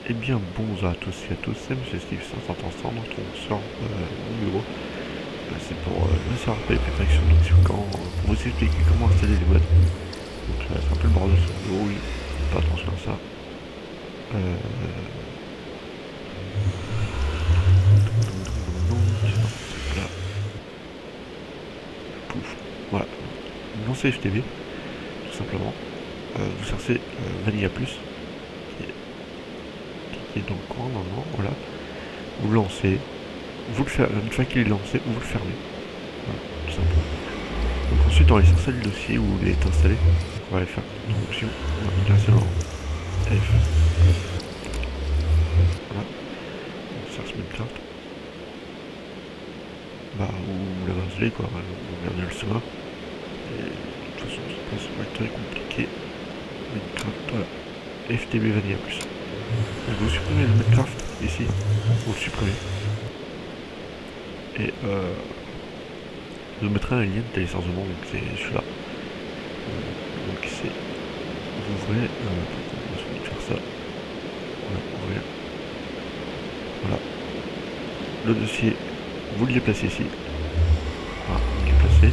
Eh bien, bonjour à tous et à tous, c'est Monsieur Steve 500 dans ton sort mon bureau. C'est pour le serveur PvP Faction, donc c'est quand pour vous expliquer comment installer les mods. Donc c'est un peu le bordel sur le bureau, oui, faites pas attention à ça. Donc, là. Pouf, voilà. Lancez FTV, tout simplement. Vous cherchez Vanilla Plus, qui est dans le coin normalement, voilà. Vous le lancez, vous le fermez, une fois qu'il est lancé, vous le fermez. Voilà, tout simplement. Donc ensuite on va aller chercher le dossier où il est installé. Donc on va aller faire une option, on va placer en F. Voilà. On cherche Minecraft. Bah où l'avez installé quoi, on regarde le schéma. Et de toute façon ça va être très compliqué. Minecraft, voilà. FTB Vanilla Plus. Donc vous supprimez le Minecraft ici, vous le supprimez. Et je vous mettrai un lien de téléchargement, donc c'est celui-là. Donc c'est, vous ouvrez, on va faire ça. Voilà, ouvrir. Voilà. Le dossier, vous le déplacez ici. Voilà, vous le déplacez.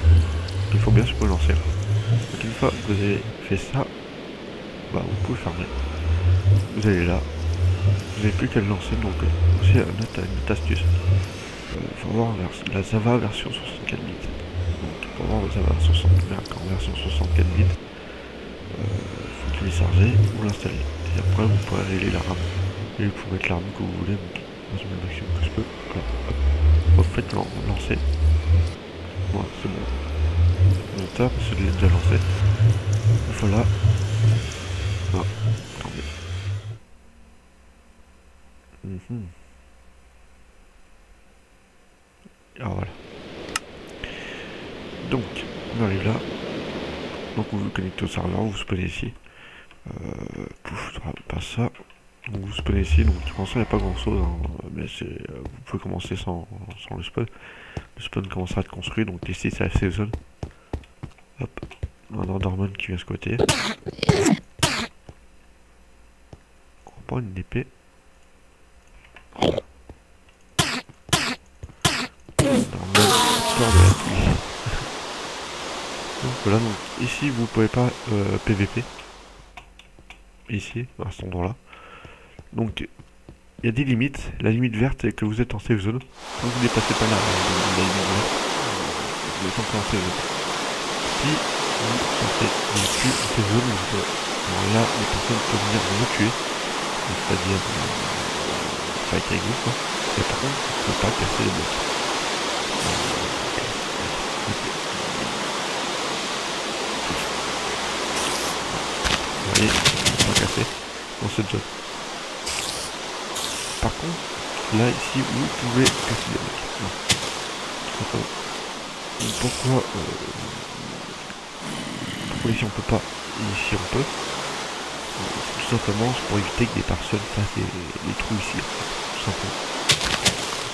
Il faut bien se relancer. Donc une fois que vous avez fait ça, bah vous pouvez fermer. Vous allez là. Vous n'avez plus qu'à le lancer, donc aussi une autre astuce. Il faut avoir la Java version 64 bits. Donc pour avoir la Java version 64 bits, faut télécharger, vous l'installez. Et après vous pourrez régler la RAM. Et vous pouvez mettre la RAM que vous voulez. Donc moi je mets le maximum que je peux. Voilà, hop. Vous faites lancer. Voilà, c'est bon. Mon tap, c'est de déjà lancé. Voilà. Ah, tant mieux. Alors voilà. Donc, on arrive là. Donc vous vous connectez au serveur, vous spawnez ici. Pouf, pas ça. Donc vous spawnez ici, donc pour l'instant il n'y a pas grand chose, hein, mais vous pouvez commencer sans le spawn. Le spawn commencera à être construit, donc ici c'est la safe zone. Hop, un Enderman qui vient squatter. On prend une épée. Donc voilà, donc ici vous pouvez pas PVP. Ici, à cet endroit là. Donc il y a des limites. La limite verte c'est que vous êtes en safe zone. Quand vous ne dépassez pas la limite verte, vous êtes encore en safe zone. Si vous sortez plus en safe zone, alors là les personnes peuvent venir vous tuer. C'est-à-dire fight avec vous quoi. Et par contre, vous ne pouvez pas casser les blocs. Vous voyez, pas cassé dans cette zone. Par contre, là ici vous pouvez casser les blocs. Non. Pourquoi ici on peut pas et ici on peut? Tout simplement pour éviter que des personnes fassent des trous ici. Tout simplement.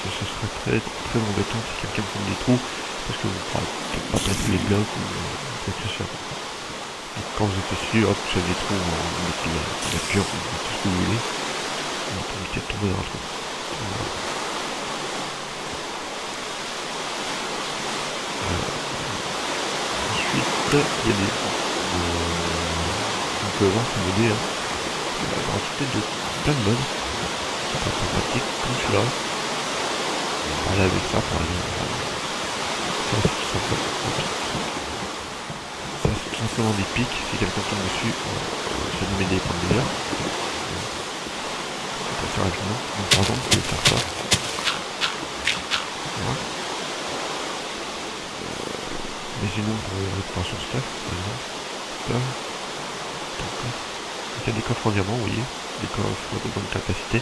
Ce serait très embêtant si quelqu'un fait des trous parce que vous ne pourrez pas placer les blocs ou quoi que ce soit. Donc, quand vous êtes ici, hop, vous avez des trous, vous mettez la pure, vous mettez tout ce que vous voulez. Pour éviter de tomber dans un trou. Voilà. Ensuite, il y a des... on peut voir ce modèle, hein. Il va rajouter plein de modes. Ça peut être pratique comme celui-là. Voilà, avec ça par exemple. Ça c'est tout simplement. Ça c'est tout simplement des pics. Si quelqu'un tombe dessus, ça nous met des points de dégâts. Assez rapidement. Donc par exemple, vous pouvez faire ça. Voilà. Mais sinon, pour récupération stuff, par exemple. Là. Il y a des coffres en diamant, vous voyez. Des coffres de bonne capacité.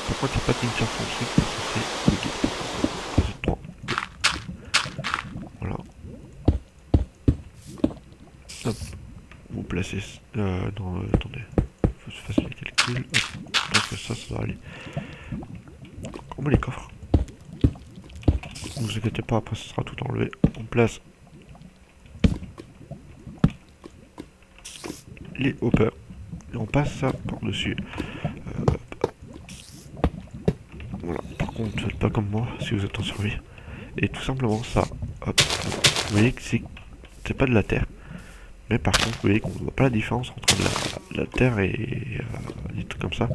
Par contre, il n'y a pas de tincture construit parce que c'est bugué. C'est 3. Voilà. Hop. Vous placez dans... attendez. Faut que je fasse les calculs. Hop. Donc ça va aller. On met les coffres. Ne vous inquiétez pas, après ce sera tout enlevé. On place les hoppers. et on passe ça par-dessus. Voilà. Par contre, faites pas comme moi si vous êtes en survie. Et tout simplement ça, hop, vous voyez que c'est pas de la terre. Mais par contre, vous voyez qu'on voit pas la différence entre la terre et des trucs comme ça.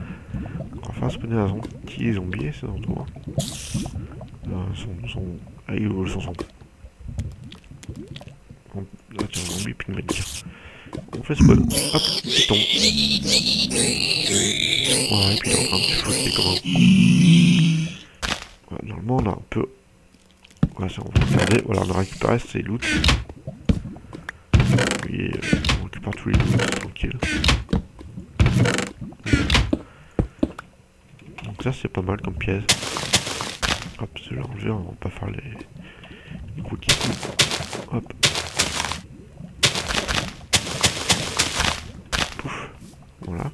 On va faire spawner un petit zombie, c'est dans toi. Ah, il est où son zombie? Là, tiens, un zombie pigman. On fait spawn, hop, il tombe. Voilà, et puis il est en train de se foutre comme un. Voilà, normalement, on a un peu. Voilà, ça, on va regarder. Voilà, on a récupéré ces loots. Oui, on récupère tous les loots, tranquille. Donc ça c'est pas mal comme pièce. Hop, c'est l'enlever, on va pas faire les cookies. Hop. Pouf. Voilà.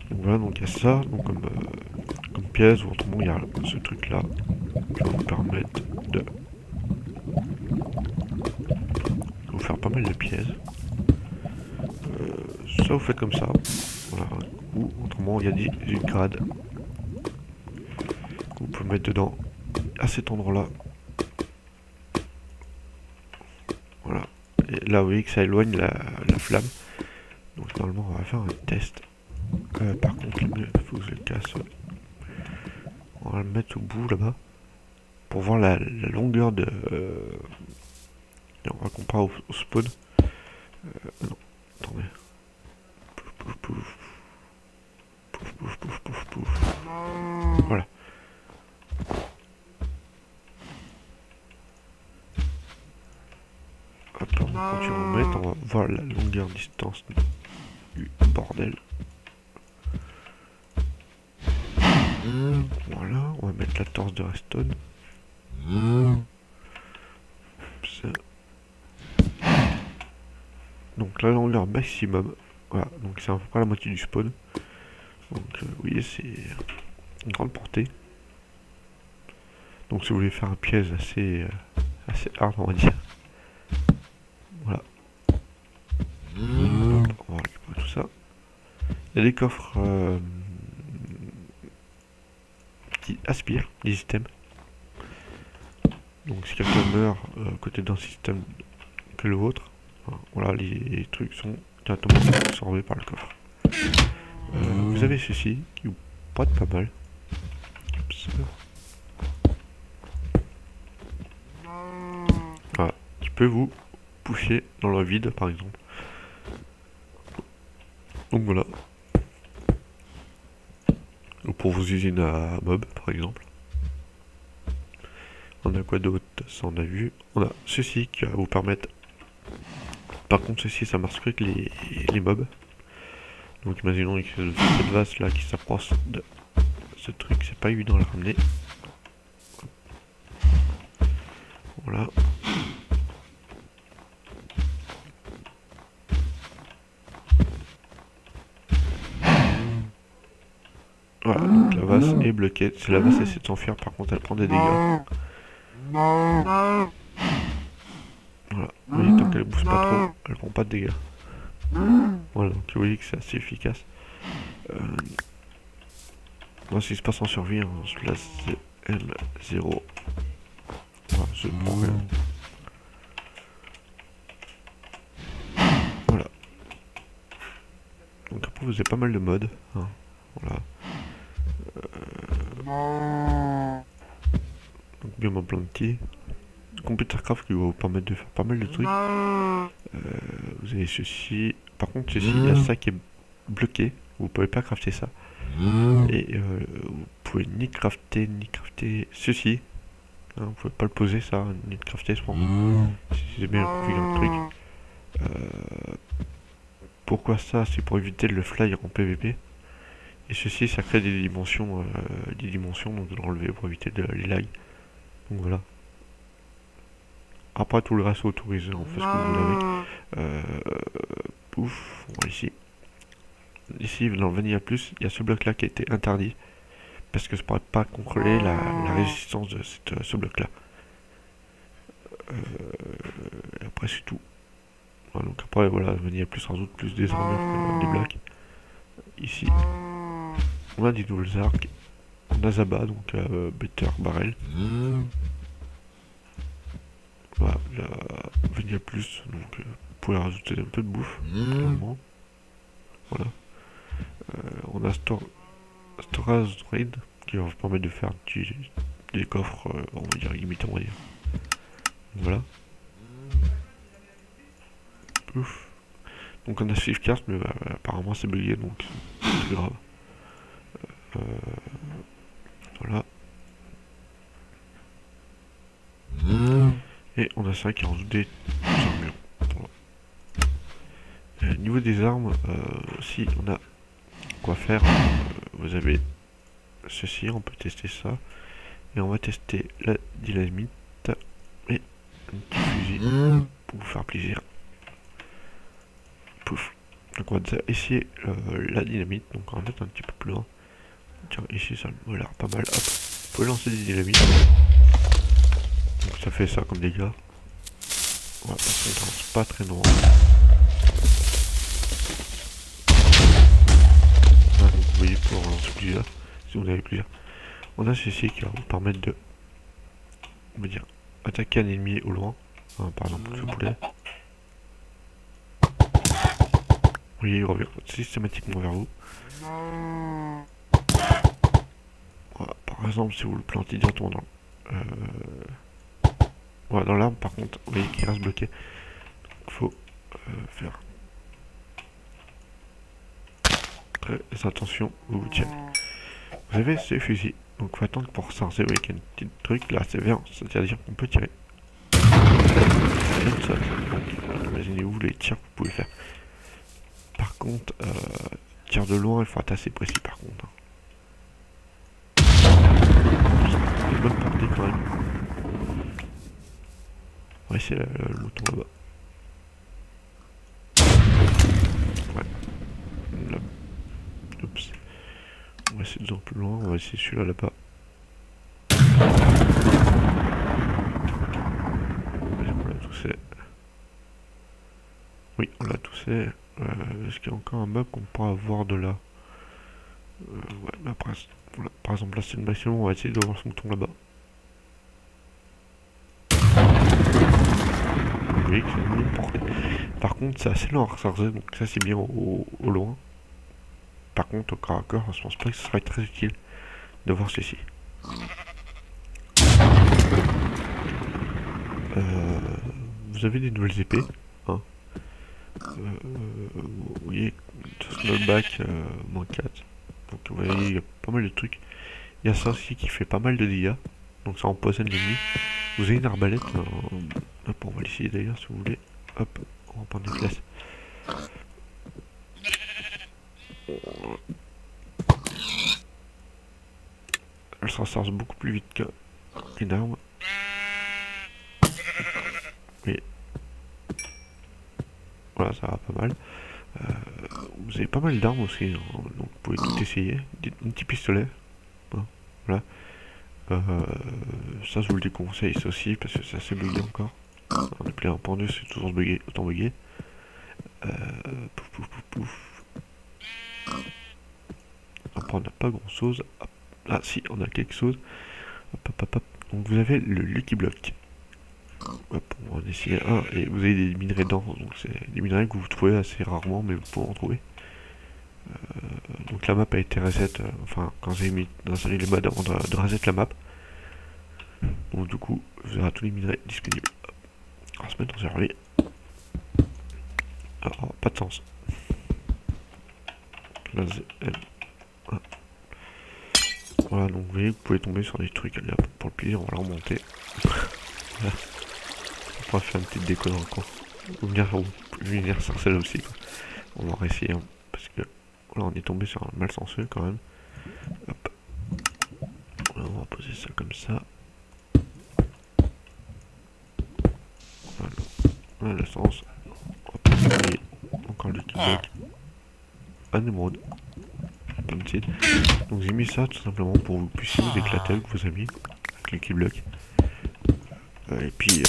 Donc voilà, donc il y a ça, donc comme pièce, ou autrement il y a ce truc là qui va vous permettre de vous faire pas mal de pièces. Ça vous faites comme ça. Voilà. Ou autrement il y a des grades que vous pouvez mettre dedans à cet endroit là. Voilà. Et là vous voyez que ça éloigne la flamme. Donc normalement on va faire un test. Par contre le mieux, il faut que je le casse. On va le mettre au bout là-bas. Pour voir la longueur de... et on va comparer au spawn. Non, attendez. Pouf, pouf, pouf. Pouf, pouf, pouf, pouf, pouf. Voilà. Hop, on va continuer à mettre, on va voir la longueur distance du bordel. Voilà, on va mettre la torse de redstone. Ça. Donc la longueur maximum. Voilà, donc c'est à peu près la moitié du spawn. Donc vous voyez, c'est une grande portée. Donc si vous voulez faire un piège assez hard, on va dire. Voilà. Hop, on va récupérer tout ça. Il y a des coffres qui aspirent des systèmes. Donc si quelqu'un meurt côté d'un système que le vôtre, voilà, les trucs sont directement absorbés par le coffre. Vous avez ceci qui vous prête pas mal. Voilà, qui peut vous pousser dans le vide par exemple. Donc voilà. Ou pour vos usines à mob par exemple. On a quoi d'autre? Ça on a vu. On a ceci qui va vous permettre. Par contre ceci ça marche que avec les mobs. Donc imaginons que cette vase là qui s'approche de ce truc, c'est pas évident à le ramener. Voilà. Voilà, donc la vase est bloquée. Si la vase essaie de s'enfuir, par contre elle prend des dégâts. Voilà, vous voyez, tant qu'elle bouge pas trop, elle prend pas de dégâts. Voilà, donc vous voyez que c'est assez efficace. Moi, ce qui se passe en survie, hein, là c'est M0. Voilà, je prends rien. Voilà. Donc après, vous avez pas mal de modes. Hein. Voilà. Donc bien mon plantier. Computercraft qui va vous permettre de faire pas mal de trucs. Vous avez ceci. Par contre, ceci, il y a ça qui est bloqué. Vous pouvez pas crafter ça. Et vous pouvez ni crafter ceci. Hein, vous pouvez pas le poser ça, ni le crafter je pense. Si c'est bien le truc. Pourquoi ça? C'est pour éviter le fly en PVP. Et ceci, ça crée des dimensions, donc je vais l'enlever pour éviter les lags. Donc voilà. Après tout le reste autorisé, on fait ce que vous voulez avec. Pouf, on va ici. Ici, dans le Vanilla Plus, il y a ce bloc là qui a été interdit. Parce que je ne pourrais pas contrôler la résistance de ce bloc là. Et après c'est tout. Voilà, donc après voilà, Vanilla Plus rajoute plus des armures, des blocs. Ici, on a des nouvelles arcs. On a Zaba, donc Better Barrel. Voilà, la Vanilla Plus, donc vous pouvez rajouter un peu de bouffe, clairement. Voilà. On a Storage Trade, qui va vous permettre de faire des coffres, on va dire, limités, on va dire. Voilà. Ouf. Donc on a Swiftcast, mais apparemment c'est bugué, donc c'est grave. Voilà. Et on a ça qui rajoute des armures. Voilà. Niveau des armes, si on a quoi faire, vous avez ceci, on peut tester ça. Et on va tester la dynamite et un petit fusil pour vous faire plaisir. Pouf. Donc on va essayer la dynamite, donc on va mettre un petit peu plus loin. Tiens, ici ça m'a l'air pas mal. Hop, vous pouvez lancer des dynamites. Donc ça fait ça comme dégâts. On va passer dans pas très loin. Voilà, donc vous voyez pour en lancer plusieurs, si vous en avez plusieurs. On a ceci qui va vous permettre de, on va dire, attaquer un ennemi au loin. Hein, par exemple le poulet. Vous voyez, il revient systématiquement vers vous. Voilà, par exemple, si vous le plantez directement dans voilà, dans l'arbre, par contre, vous voyez qu'il reste bloqué. Donc, il faut faire très attention où vous tirez. Vous avez ces fusils, donc il faut attendre pour ça. Vous voyez qu'il y a un petit truc là, c'est vert, c'est-à-dire qu'on peut tirer. Comme ça. Donc, imaginez-vous les tirs que vous pouvez faire. Par contre, tir de loin, il faut être assez précis par contre. Une bonne partie quand même. On va essayer le mouton là-bas. Ouais. Là. Oups. On va essayer de plus loin, on va essayer celui-là là-bas. On l'a toussé. Oui, on l'a toussé. Est-ce qu'il y a encore un bug qu'on pourra avoir de là? Ouais, mais après, voilà. Par exemple, là c'est le maximum, on va essayer de voir ce mouton là-bas. Vous voyez que c'est une ligne portée. Par contre, c'est assez lent à recharger, donc ça c'est bien au loin. Par contre, au corps à corps, je pense pas que ce serait très utile de voir ceci. Vous avez des nouvelles épées. Hein. Vous voyez, Snowback -4. Donc vous voyez, il y a pas mal de trucs. Il y a ça aussi qui fait pas mal de dégâts. Donc ça empoisonne l'ennemi. Vous avez une arbalète. Hop, on va l'essayer d'ailleurs si vous voulez. Hop, on va prendre des classes. Elle se recharge beaucoup plus vite qu'une arme. Mais voilà, ça va pas mal. Vous avez pas mal d'armes aussi, hein, donc vous pouvez tout essayer. Un petit pistolet. Hein, voilà. Ça je vous le déconseille, ça aussi, parce que c'est assez bugué encore. On est plus un pendu, c'est toujours bugué, autant bugué. Pouf pouf pouf pouf. Après on n'a pas grand chose. Ah si, on a quelque chose. Hop, hop, hop, hop. Donc vous avez le Lucky Block. Hop, on va en essayer un. Et vous avez des minerais denses, donc c'est des minerais que vous trouvez assez rarement, mais vous pouvez en trouver. Donc la map a été reset, enfin quand j'ai mis dans les modes avant de reset la map. Donc du coup, vous aurez tous les minerais disponibles. On va se mettre dans survie. Alors, pas de sens. Là, voilà, donc vous voyez, vous pouvez tomber sur des trucs, allez, pour le plaisir, on va la remonter. Voilà. On va faire une petite déco dans le coin. Vous venir sur celle aussi, quoi. On va réessayer, hein, parce que là on est tombé sur un malchanceux quand même. Hop. Voilà, on va poser ça comme ça. Voilà, voilà l'essence. Hop, encore le bloc. Un émeraude. Donc j'ai mis ça tout simplement pour que vous puissiez vous éclater avec vos amis avec le keyblock. Et puis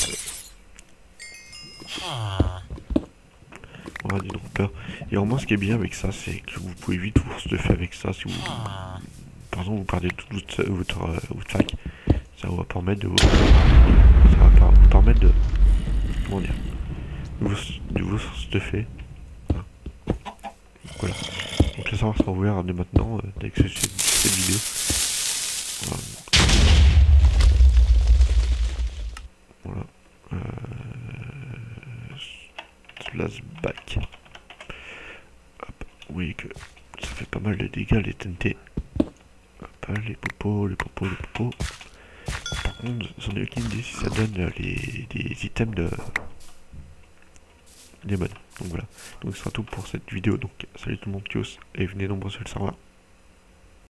un dropper. Et au moins ce qui est bien avec ça, c'est que vous pouvez vite vous stuffer avec ça. Si vous, par exemple, vous perdez toute votre sac, ça va permettre de vous, comment dire, de vous stuffer. Voilà. Donc là, ça va sera ouvert dès maintenant, dès que cette vidéo. Voilà. Flashback. Hop. Oui, que ça fait pas mal de dégâts les TNT. Hop, les popos. Par contre, j'en ai aucune idée si ça donne des items des mods. Donc voilà. Donc ce sera tout pour cette vidéo. Donc salut tout le monde, tchuss, et venez nombreux sur le serveur.